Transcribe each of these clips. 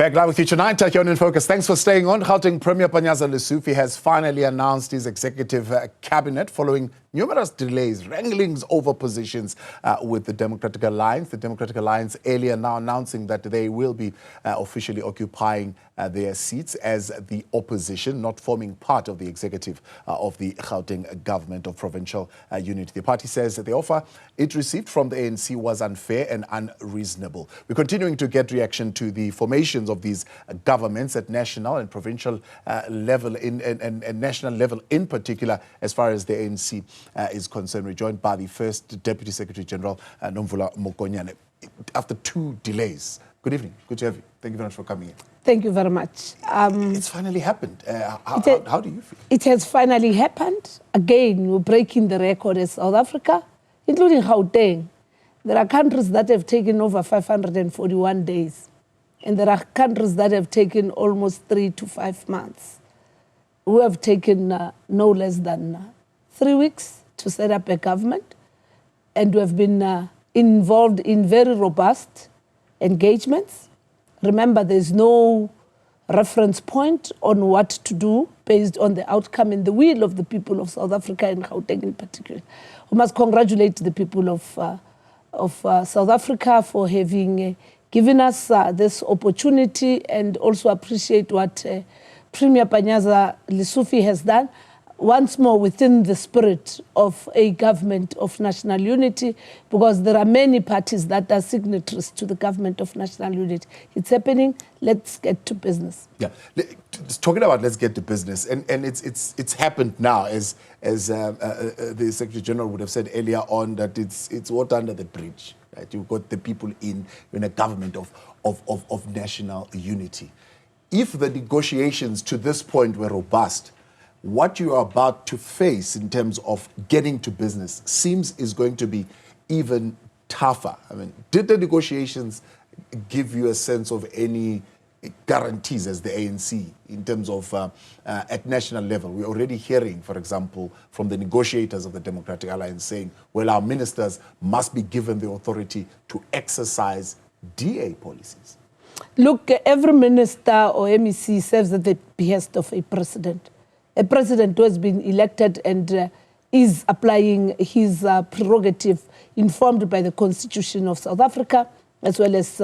Back live with you tonight, Takyon in Focus. Thanks for staying on. Gauteng Premier Panyaza Lesufi has finally announced his executive cabinet following numerous delays, wranglings over positions with the Democratic Alliance. The Democratic Alliance earlier now announcing that they will be officially occupying their seats as the opposition, not forming part of the executive of the Gauteng government of provincial unity. The party says that the offer it received from the ANC was unfair and unreasonable. We're continuing to get reaction to the formations of these governments at national and provincial level and national level in particular as far as the ANC is concerned. We're joined by the first Deputy Secretary General, Nomvula Mokonyane. After 2 delays, good evening, good to have you. Thank you very much for coming in. Thank you very much. It's finally happened. How do you feel? It has finally happened. Again, we're breaking the record as South Africa, including Gauteng. There are countries that have taken over 541 days. And there are countries that have taken almost 3 to 5 months. We have taken no less than 3 weeks to set up a government. And we have been involved in very robust engagements. Remember, there's no reference point on what to do based on the outcome and the will of the people of South Africa and Gauteng in particular. We must congratulate the people of South Africa for having given us this opportunity and also appreciate what Premier Panyaza Lesufi has done, once more within the spirit of a government of national unity, because there are many parties that are signatories to the government of national unity. It's happening. Let's get to business. Yeah, talking about let's get to business, and it's happened now, as the Secretary General would have said earlier on, that it's water under the bridge. Right? You've got the people in a government of national unity. If the negotiations to this point were robust, what you are about to face in terms of getting to business seems is going to be even tougher. I mean, did the negotiations give you a sense of any guarantees as the ANC in terms of at national level? We're already hearing, for example, from the negotiators of the Democratic Alliance saying, well, our ministers must be given the authority to exercise DA policies. Look, every minister or MEC serves at the behest of a president. A president who has been elected and is applying his prerogative informed by the Constitution of South Africa, as well as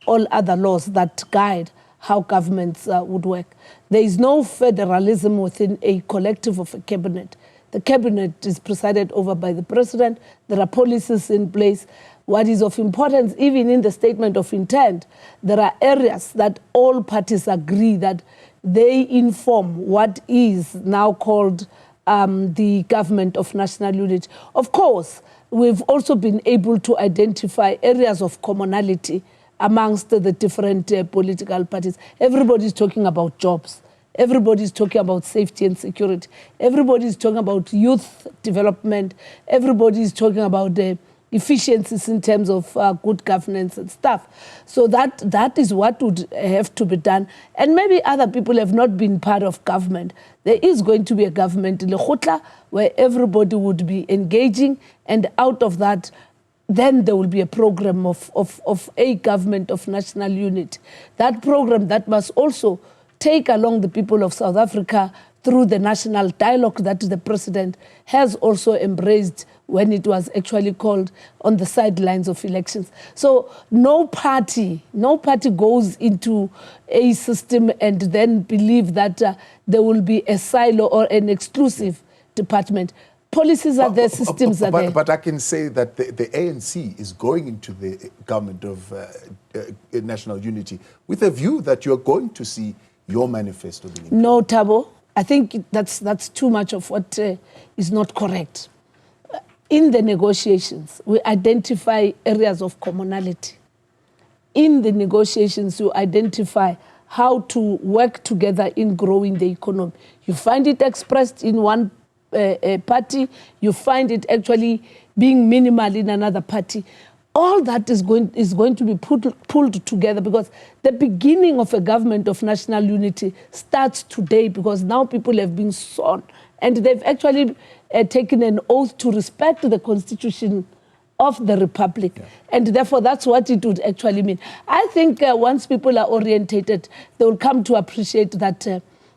all other laws that guide how governments would work. There is no federalism within a collective of a cabinet. The cabinet is presided over by the president. There are policies in place. What is of importance, even in the statement of intent, there are areas that all parties agree that they inform what is now called the government of national unity. Of course, we've also been able to identify areas of commonality amongst the different political parties. Everybody's talking about jobs. Everybody's talking about safety and security. Everybody's talking about youth development. Everybody's talking about the efficiencies in terms of good governance and stuff. So that is what would have to be done. And maybe other people have not been part of government. There is going to be a government in Lekgotla where everybody would be engaging, and out of that, then there will be a program of a government of national unity. That program that must also take along the people of South Africa through the national dialogue that the president has also embraced when it was actually called on the sidelines of elections. So no party goes into a system and then believe that there will be a silo or an exclusive department. Policies are there, systems are there. But I can say that the ANC is going into the government of national unity with a view that you're going to see your manifesto being No, Tabo. I think that's too much of what is not correct. In the negotiations, we identify areas of commonality. In the negotiations, you identify how to work together in growing the economy. You find it expressed in one party, you find it actually being minimal in another party. All that is going to be pulled together, because the beginning of a government of national unity starts today, because now people have been sworn and they've actually taken an oath to respect the Constitution of the Republic. Yeah. And therefore, that's what it would actually mean. I think once people are orientated, they will come to appreciate that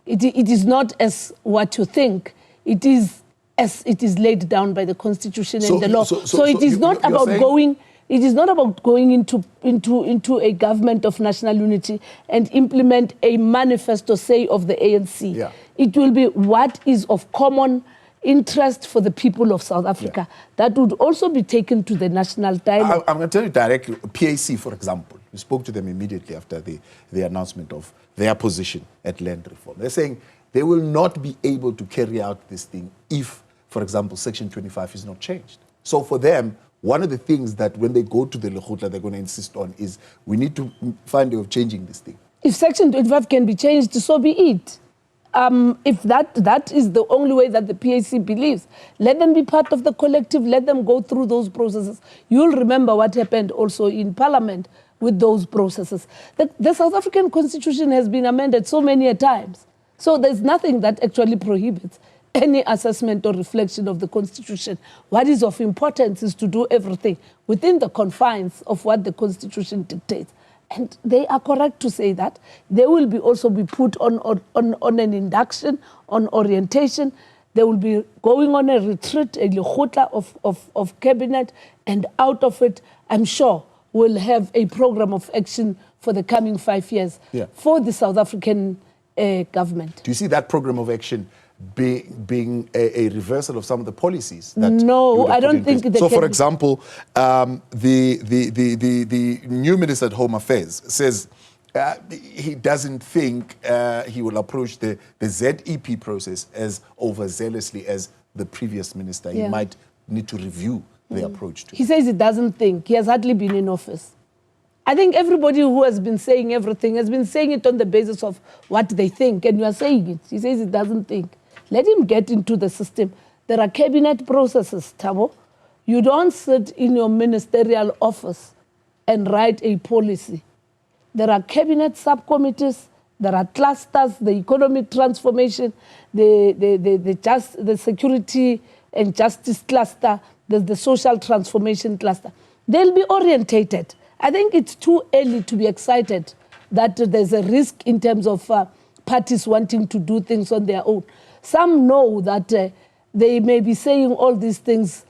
it is not as what you think. It is as it is laid down by the Constitution and the law. So it is not about going. It is not about going into a government of national unity and implement a manifesto, say, of the ANC. Yeah. It will be what is of common interest for the people of South Africa. Yeah. That would also be taken to the national dialogue. I'm going to tell you directly, PAC, for example, we spoke to them immediately after the announcement of their position at land reform. They're saying they will not be able to carry out this thing if, for example, Section 25 is not changed. So for them, one of the things that when they go to the Lekgotla, they're going to insist on is we need to find a way of changing this thing. If Section 25 can be changed, so be it. If that is the only way that the PAC believes, let them be part of the collective, let them go through those processes. You'll remember what happened also in Parliament with those processes. The South African Constitution has been amended so many times. So there's nothing that actually prohibits any assessment or reflection of the Constitution. What is of importance is to do everything within the confines of what the Constitution dictates. And they are correct to say that. They will also be put on an induction, on orientation. They will be going on a retreat, a Lekgotla of cabinet, and out of it, I'm sure, we'll have a program of action for the coming 5 years for the South African government. Do you see that program of action being a reversal of some of the policies that no, I don't think so. For example, the new Minister at Home Affairs says he doesn't think he will approach the ZEP process as overzealously as the previous minister. He might need to review the approach to it. He says he doesn't think. He has hardly been in office. I think everybody who has been saying everything has been saying it on the basis of what they think, and you are saying it. He says he doesn't think. Let him get into the system. There are cabinet processes, Tabo. You don't sit in your ministerial office and write a policy. There are cabinet subcommittees, there are clusters, the economic transformation, the security and justice cluster, there's the social transformation cluster. They'll be orientated. I think it's too early to be excited that there's a risk in terms of parties wanting to do things on their own. Some know that they may be saying all these things,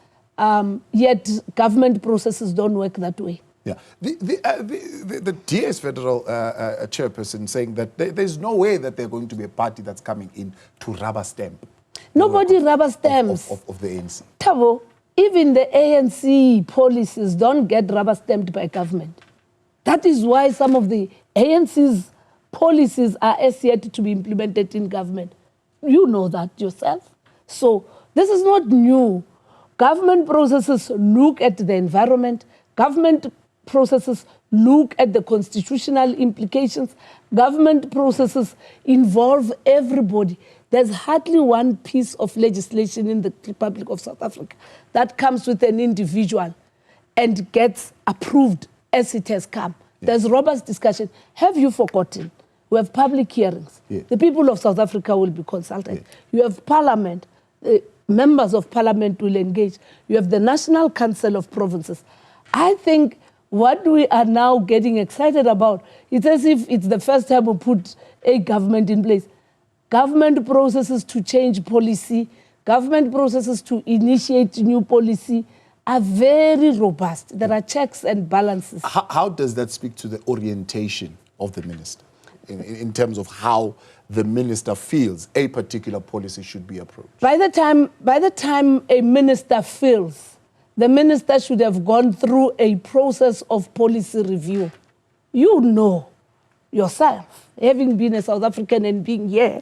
yet government processes don't work that way. Yeah, the DS Federal chairperson saying that there's no way that they're going to be a party that's coming in to rubber stamp. Nobody rubber stamps of the ANC. Tabo, even the ANC policies don't get rubber stamped by government. That is why some of the ANC's policies are as yet to be implemented in government. You know that yourself. So this is not new. Government processes look at the environment. Government processes look at the constitutional implications. Government processes involve everybody. There's hardly one piece of legislation in the Republic of South Africa that comes with an individual and gets approved as it has come. There's robust discussion. Have you forgotten? We have public hearings. The people of South Africa will be consulted. You have parliament. Members of parliament will engage. You have the National Council of Provinces. I think what we are now getting excited about, it's as if it's the first time we put a government in place. Government processes to change policy, government processes to initiate new policy are very robust. There are checks and balances. How does that speak to the orientation of the minister in terms of how the minister feels a particular policy should be approached? By the time a minister feels, the minister should have gone through a process of policy review. You know yourself, having been a South African and being here,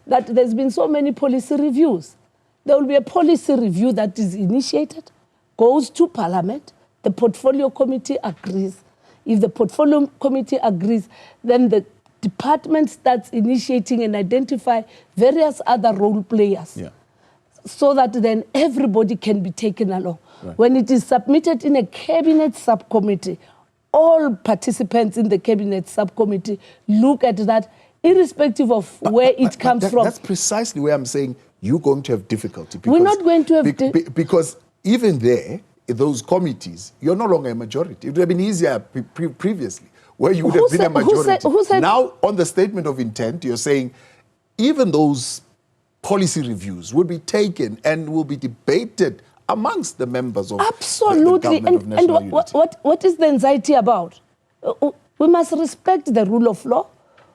that there's been so many policy reviews. There will be a policy review that is initiated, goes to Parliament, the portfolio committee agrees. If the portfolio committee agrees, then the department starts initiating and identify various other role players so that then everybody can be taken along. Right. When it is submitted in a cabinet subcommittee, all participants in the cabinet subcommittee look at that irrespective of where it comes from. That's precisely where I'm saying you're going to have difficulty. We're not going to have because even there, those committees, you're no longer a majority. It would have been easier previously, where you would have been a majority. Who said, now, on the statement of intent, you're saying even those policy reviews will be taken and will be debated amongst the members of absolutely. the government of national unity. What is the anxiety about? We must respect the rule of law.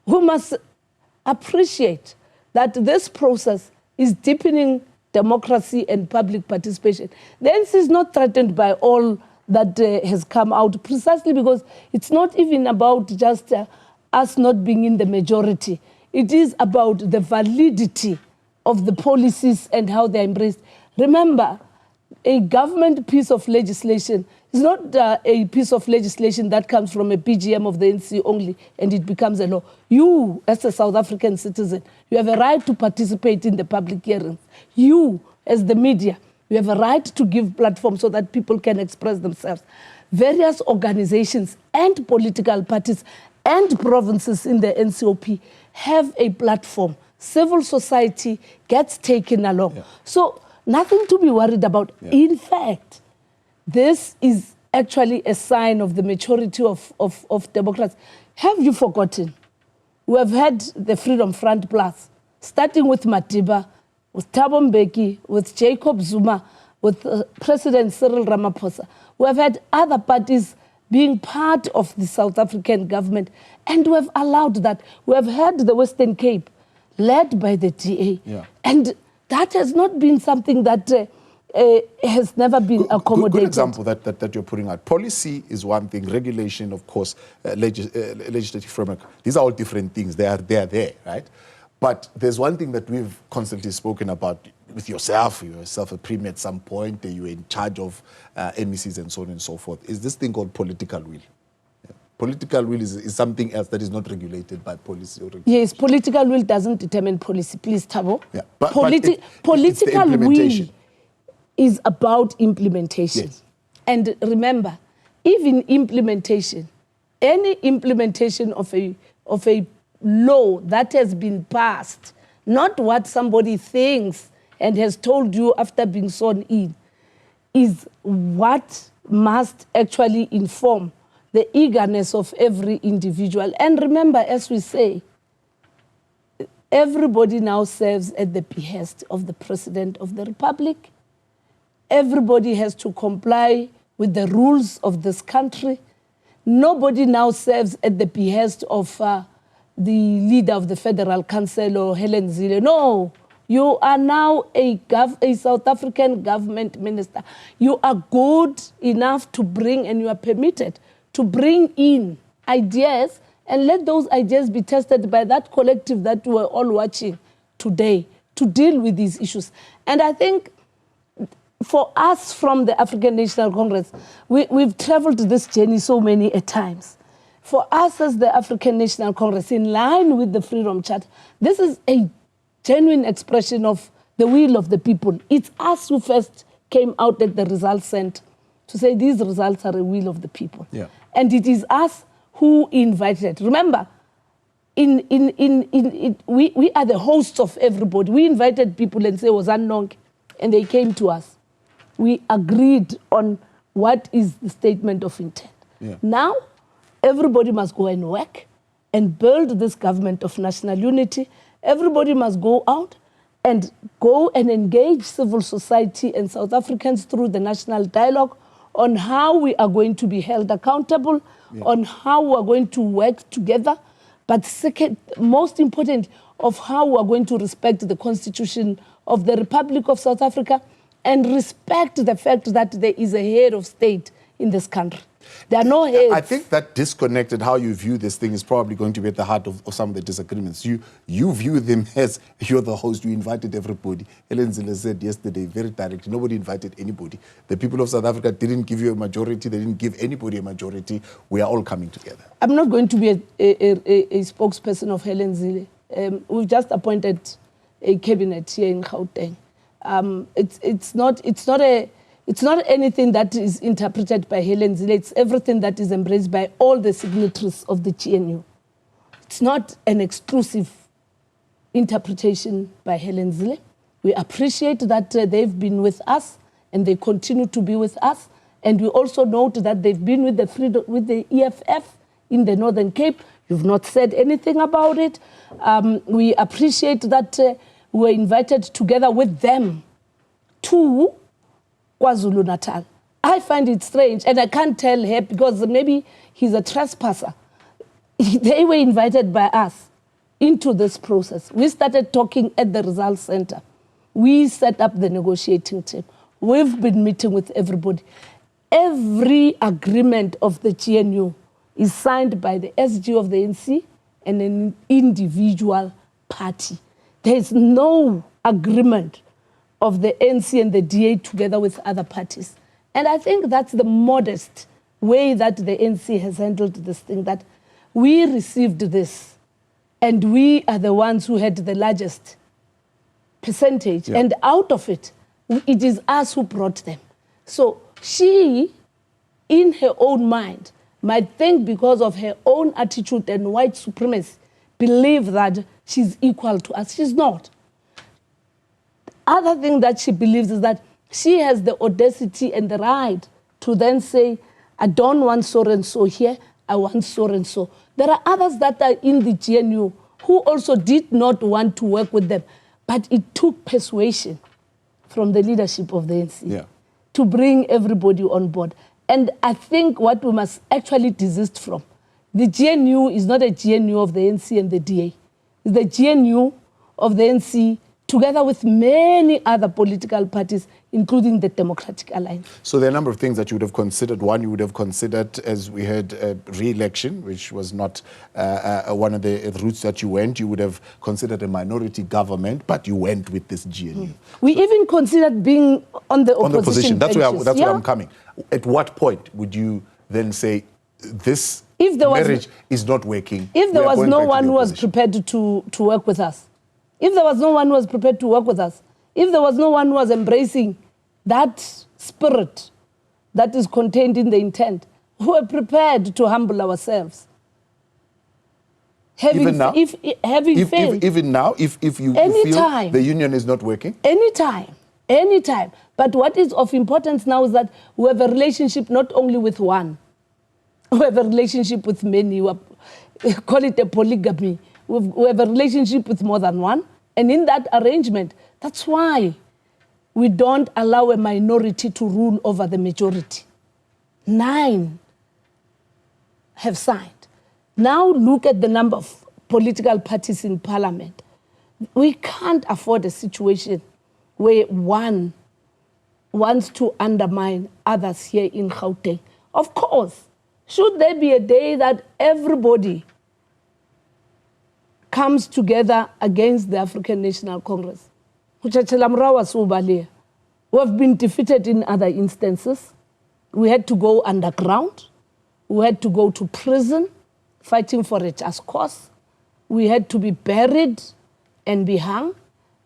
We must appreciate that this process is deepening democracy and public participation. The NC is not threatened by all that has come out, precisely because it's not even about just us not being in the majority. It is about the validity of the policies and how they're embraced. Remember, a government piece of legislation is not a piece of legislation that comes from a PGM of the NC only and it becomes a law. You, as a South African citizen, you have a right to participate in the public hearings. You, as the media, you have a right to give platforms so that people can express themselves. Various organizations and political parties and provinces in the NCOP have a platform. Civil society gets taken along. Yeah. So nothing to be worried about. Yeah. In fact, this is actually a sign of the maturity of democracy. Have you forgotten? We have had the Freedom Front Plus, starting with Madiba, with Tabo Mbeki, with Jacob Zuma, with President Cyril Ramaphosa. We have had other parties being part of the South African government, and we have allowed that. We have had the Western Cape led by the DA. Yeah. And that has not been something that has never been accommodated. Good example that you're putting out. Policy is one thing, regulation, of course, legislative framework. These are all different things. They are there, right? But there's one thing that we've constantly spoken about with yourself a premier at some point, you were in charge of MECs and so on and so forth, is this thing called political will. Political will is something else that is not regulated by policy. Or yes, political will doesn't determine policy. Please, Tabo. Yeah. Political will is about implementation. Yes. And remember, even implementation, any implementation of a law that has been passed, not what somebody thinks and has told you after being sworn in, is what must actually inform the eagerness of every individual. And remember, as we say, everybody now serves at the behest of the President of the Republic. Everybody has to comply with the rules of this country. Nobody now serves at the behest of the leader of the Federal Council or Helen Zille. No, you are now a South African government minister. You are good enough to bring, and you are permitted to bring in ideas and let those ideas be tested by that collective that we're all watching today to deal with these issues. And I think for us from the African National Congress, we've traveled this journey so many times. For us as the African National Congress, in line with the Freedom Charter, this is a genuine expression of the will of the people. It's us who first came out at the Results Center to say these results are a will of the people. Yeah. And it is us who invited. Remember, we are the hosts of everybody. We invited people and say, Wazanong, and they came to us. We agreed on what is the statement of intent. Yeah. Now, everybody must go and work and build this government of national unity. Everybody must go out and engage civil society and South Africans through the national dialogue on how we are going to be held accountable, yeah, on how we are going to work together, but second, most important, of how we are going to respect the Constitution of the Republic of South Africa and respect the fact that there is a head of state in this country. There are no heads. I think that disconnected how you view this thing is probably going to be at the heart of some of the disagreements. You view them as you're the host, you invited everybody. Helen Zille said yesterday very directly, nobody invited anybody. The people of South Africa didn't give you a majority, they didn't give anybody a majority. We are all coming together. I'm not going to be a spokesperson of Helen Zille. We've just appointed a cabinet here in Gauteng. It's not anything that is interpreted by Helen Zille. It's everything that is embraced by all the signatories of the GNU. It's not an exclusive interpretation by Helen Zille. We appreciate that they've been with us and they continue to be with us. And we also note that they've been with the EFF in the Northern Cape. You've not said anything about it. We appreciate that we were invited together with them to KwaZulu-Natal. I find it strange, and I can't tell her because maybe he's a trespasser. They were invited by us into this process. We started talking at the Results Center. We set up the negotiating team. We've been meeting with everybody. Every agreement of the GNU is signed by the SG of the NC and an individual party. There is no agreement of the NC and the DA together with other parties. And I think that's the modest way that the NC has handled this thing, that we received this and we are the ones who had the largest percentage. Yeah. And out of it, it is us who brought them. So she, in her own mind, might think because of her own attitude and white supremacy, believe that she's equal to us. She's not. Other thing that she believes is that she has the audacity and the right to then say, I don't want so-and-so here, I want so-and-so. There are others that are in the GNU who also did not want to work with them, but it took persuasion from the leadership of the NC to bring everybody on board. And I think what we must actually desist from, the GNU is not a GNU of the NC and the DA. It's the GNU of the NC together with many other political parties, including the Democratic Alliance. So there are a number of things that you would have considered. One, you would have considered, as we had, re-election, which was not one of the routes that you went. You would have considered a minority government, but you went with this GNU. We even considered being on the opposition. That's where I'm coming. At what point would you then say, this marriage is not working? If there was no one who was prepared to work with us, if there was no one who was prepared to work with us, if there was no one who was embracing that spirit that is contained in the intent, who are prepared to humble ourselves. Even now, if you anytime, feel the union is not working? Anytime. But what is of importance now is that we have a relationship not only with one, we have a relationship with many, call it a polygamy. We have a relationship with more than one. And in that arrangement, that's why we don't allow a minority to rule over the majority. 9 have signed. Now look at the number of political parties in parliament. We can't afford a situation where one wants to undermine others here in Gauteng. Of course, should there be a day that everybody comes together against the African National Congress, we have been defeated in other instances. We had to go underground. We had to go to prison, fighting for a just cause. We had to be buried and be hung.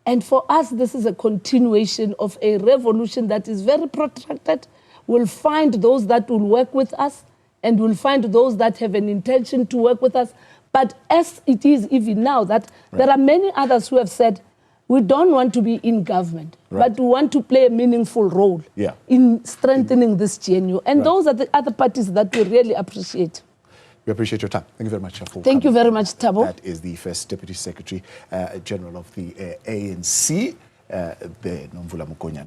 And for us, this is a continuation of a revolution that is very protracted. We'll find those that will work with us, and we'll find those that have an intention to work with us. But as it is even now, that there are many others who have said, we don't want to be in government, but we want to play a meaningful role in strengthening this GNU. And those are the other parties that we really appreciate. We appreciate your time. Thank you very much. Thank you very much, Tabo. That is the First Deputy Secretary General of the ANC, Nomvula Mokonyane.